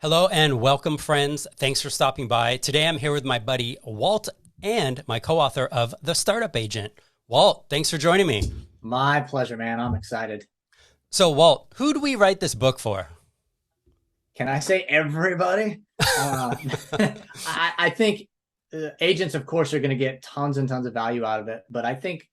Hello and welcome, friends. Thanks for stopping by. Today I'm here with my buddy Walt and my co-author of The Startup Agent. Walt, thanks for joining me. My pleasure, man. I'm excited. So, Walt, who do we write this book for? Can I say everybody? Uh, I think agents, of course, are going to get tons and tons of value out of it. But I think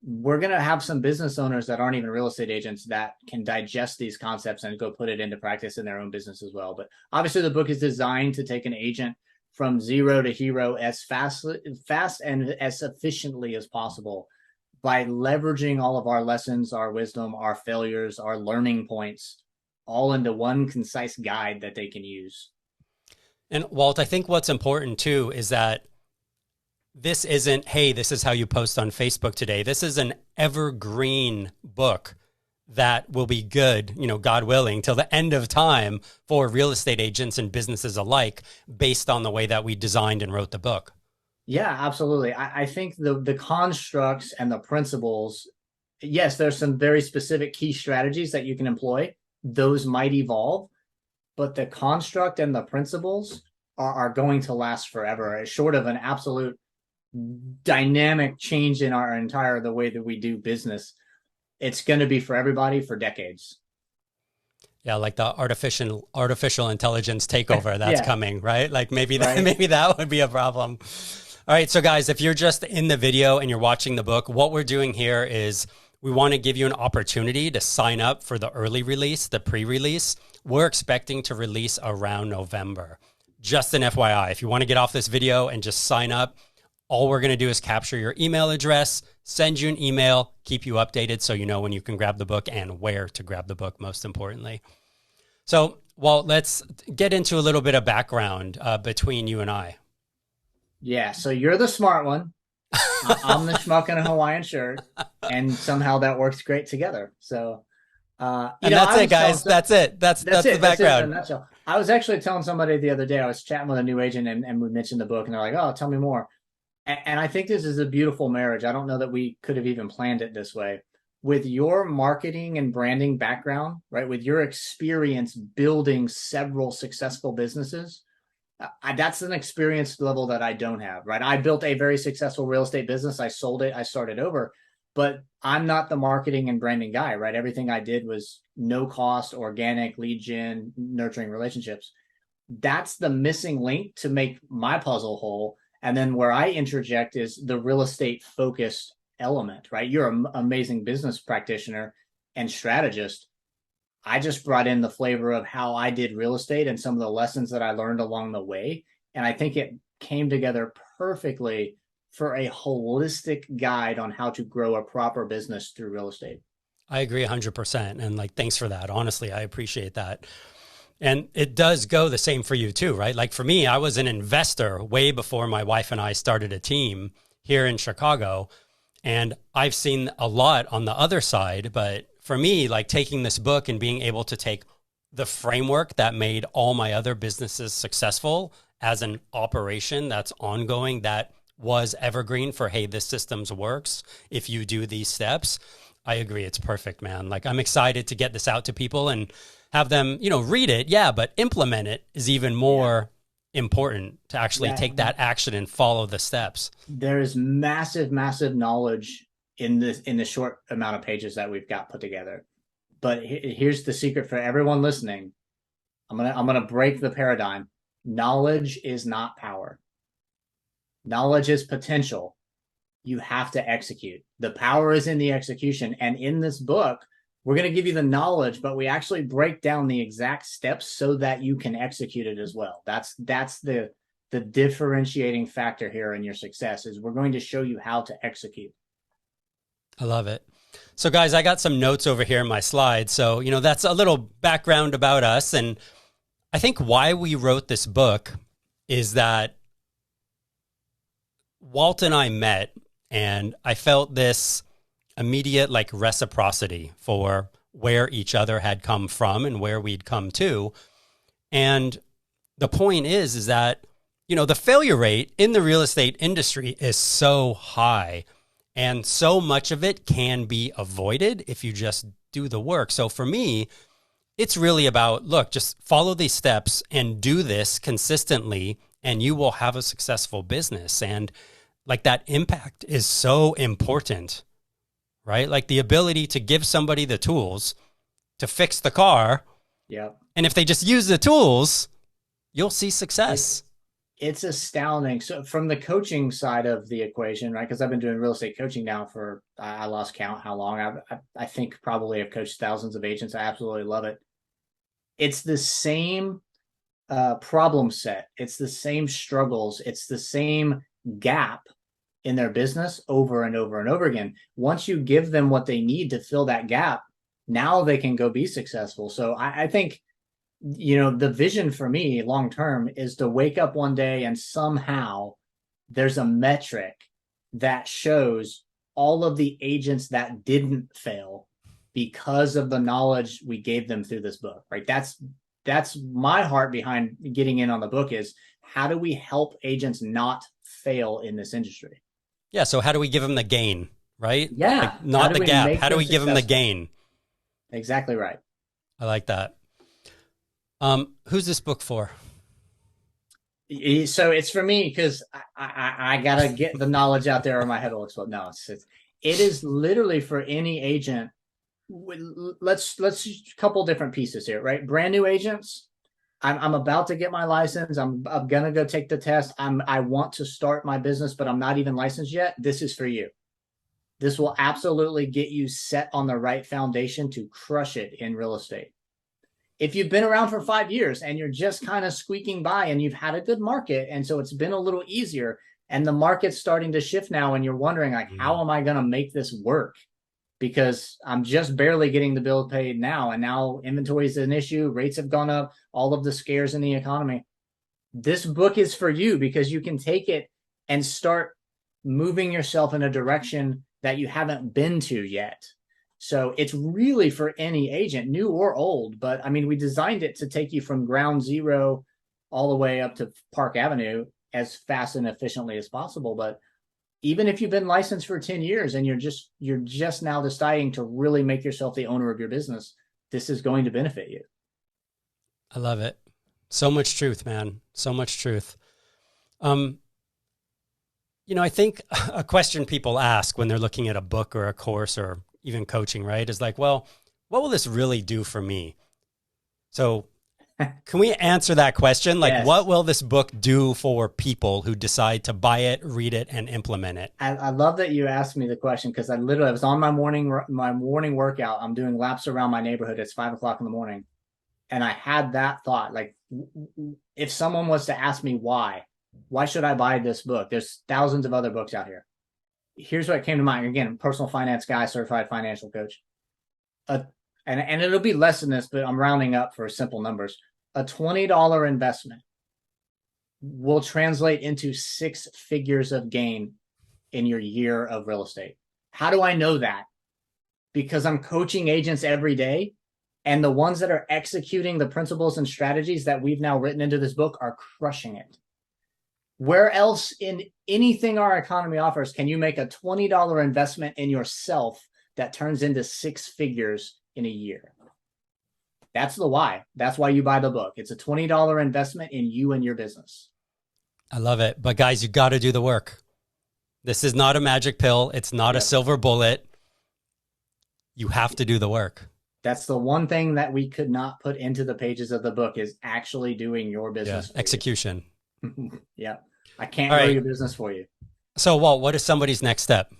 we're going to have some business owners that aren't even real estate agents that can digest these concepts and go put it into practice in their own business as well. But obviously, the book is designed to take an agent from zero to hero as fast and as efficiently as possible by leveraging all of our lessons, our wisdom, our failures, our learning points, all into one concise guide that they can use. And Walt, I think what's important too is that this isn't, hey, this is how you post on Facebook today. This is an evergreen book that will be good, God willing, till the end of time for real estate agents and businesses alike, based on the way that we designed and wrote the book. Yeah, absolutely. I think the constructs and the principles, yes, there's some very specific key strategies that you can employ. Those might evolve, but the construct and the principles are going to last forever, short of an absolute dynamic change in our entire the way that we do business. It's going to be for everybody for decades. Yeah, like the artificial intelligence takeover that's Yeah, coming, right? Like maybe that right. maybe that would be a problem. All right, so guys, if you're just in the video and you're watching the book, what we're doing here is we want to give you an opportunity to sign up for the early release, the pre-release. We're expecting to release around November. Just an FYI, if you want to get off this video and just sign up, all we're going to do is capture your email address, send you an email, keep you updated so you know when you can grab the book and where to grab the book, most importantly. So, well, let's get into a little bit of background between you and I. Yeah, so you're the smart one. I'm the schmuck in a Hawaiian shirt, and somehow that works great together. So, And that's I it, was telling guys. That's it. that's That's the it. That's it in a background. nutshell. I was actually telling somebody the other day. I was chatting with a new agent, and we mentioned the book, and they're like, "Oh, tell me more." And I think this is a beautiful marriage. I don't know that we could have even planned it this way. With your marketing and branding background, right? With your experience building several successful businesses, that's an experience level that I don't have, right? I built a very successful real estate business. I sold it. I started over, but I'm not the marketing and branding guy, right? Everything I did was no cost, organic, lead gen, nurturing relationships. That's the missing link to make my puzzle whole. And then where I interject is the real estate focused element, right? You're an amazing business practitioner and strategist. I just brought in the flavor of how I did real estate and some of the lessons that I learned along the way. And I think it came together perfectly for a holistic guide on how to grow a proper business through real estate. I agree 100%. And like, thanks for that. Honestly, I appreciate that. And it does go the same for you too, right? Like for me, I was an investor way before my wife and I started a team here in Chicago. And I've seen a lot on the other side. But for me, like taking this book and being able to take the framework that made all my other businesses successful as an operation that's ongoing, that was evergreen for, hey, this systems works if you do these steps. I agree. It's perfect, man. Like I'm excited to get this out to people and have them, read it. Yeah. But implement it is even Yeah. more important to actually Yeah. take that action and follow the steps. There is massive, massive knowledge in the short amount of pages that we've got put together. But here's the secret for everyone listening. I'm gonna break the paradigm. Knowledge is not power. Knowledge is potential. You have to execute. The power is in the execution. And in this book, we're going to give you the knowledge, but we actually break down the exact steps so that you can execute it as well. That's the differentiating factor here in your success is we're going to show you how to execute. I love it. So guys, I got some notes over here in my slides. So, that's a little background about us. And I think why we wrote this book is that Walt and I met and I felt this immediate like reciprocity for where each other had come from and where we'd come to. And the point is that, the failure rate in the real estate industry is so high and so much of it can be avoided if you just do the work. So for me, it's really about, look, just follow these steps and do this consistently, and you will have a successful business. And like that impact is so important, right? Like the ability to give somebody the tools to fix the car. Yeah. And if they just use the tools, you'll see success. It's astounding. So from the coaching side of the equation, right? Because I've been doing real estate coaching now for, I lost count how long. I think probably I've coached thousands of agents. I absolutely love it. It's the same problem set. It's the same struggles. It's the same gap in their business over and over and over again. Once you give them what they need to fill that gap, now they can go be successful. So I think, the vision for me long term is to wake up one day and somehow there's a metric that shows all of the agents that didn't fail because of the knowledge we gave them through this book, right? That's my heart behind getting in on the book, is how do we help agents not fail in this industry? Yeah. So how do we give them the gain, right? Yeah. Like, not the gap. How do we give them the gain? Exactly right. I like that. Who's this book for? So it's for me because I gotta get the knowledge out there or my head will explode. No, it is literally for any agent. Let's couple different pieces here, right? Brand new agents. I'm about to get my license. I'm gonna go take the test. I want to start my business, but I'm not even licensed yet. This is for you. This will absolutely get you set on the right foundation to crush it in real estate. If you've been around for 5 years and you're just kind of squeaking by and you've had a good market, and so it's been a little easier, and the market's starting to shift now, and you're wondering, like, how am I going to make this work? Because I'm just barely getting the bill paid now, and now inventory is an issue, rates have gone up, all of the scares in the economy. This book is for you because you can take it and start moving yourself in a direction that you haven't been to yet. So it's really for any agent, new or old. But I mean, we designed it to take you from ground zero all the way up to Park Avenue as fast and efficiently as possible. But even if you've been licensed for 10 years and you're just now deciding to really make yourself the owner of your business, this is going to benefit you. I love it. So much truth, man. So much truth. I think a question people ask when they're looking at a book or a course or even coaching, right, is like, well, what will this really do for me? So can we answer that question? Like, yes. What will this book do for people who decide to buy it, read it, and implement it? I love that you asked me the question, because I was on my morning workout. I'm doing laps around my neighborhood. It's 5 o'clock in the morning. And I had that thought, like, if someone was to ask me why should I buy this book? There's thousands of other books out here. Here's what came to mind. Again, personal finance guy, certified financial coach. And it'll be less than this, but I'm rounding up for simple numbers. A $20 investment will translate into 6 figures of gain in your year of real estate. How do I know that? Because I'm coaching agents every day, and the ones that are executing the principles and strategies that we've now written into this book are crushing it. Where else in anything our economy offers can you make a $20 investment in yourself that turns into 6 figures in a year? That's the why. That's why you buy the book. It's a $20 investment in you and your business. I love it. But guys, you got to do the work. This is not a magic pill. It's not a silver bullet. You have to do the work. That's the one thing that we could not put into the pages of the book, is actually doing your business. Yeah. Execution. Yeah. I can't grow your business for you. So, Walt, what is somebody's next step?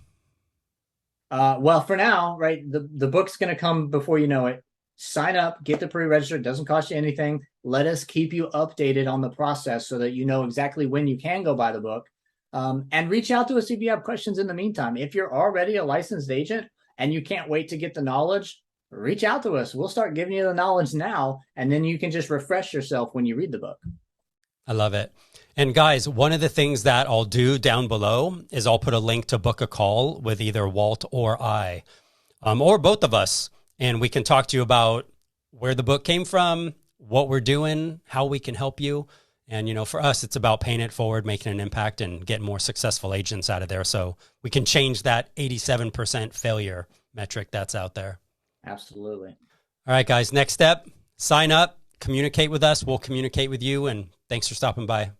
Well, for now, right, the book's going to come before you know it. Sign up, get the pre-registered. It doesn't cost you anything. Let us keep you updated on the process so that you know exactly when you can go buy the book. And reach out to us if you have questions in the meantime. If you're already a licensed agent and you can't wait to get the knowledge, reach out to us. We'll start giving you the knowledge now, and then you can just refresh yourself when you read the book. I love it. And guys, one of the things that I'll do down below is I'll put a link to book a call with either Walt or I, or both of us. And we can talk to you about where the book came from, what we're doing, how we can help you. And, for us, it's about paying it forward, making an impact, and getting more successful agents out of there so we can change that 87% failure metric that's out there. Absolutely. All right, guys, next step, sign up, communicate with us. We'll communicate with you. And thanks for stopping by.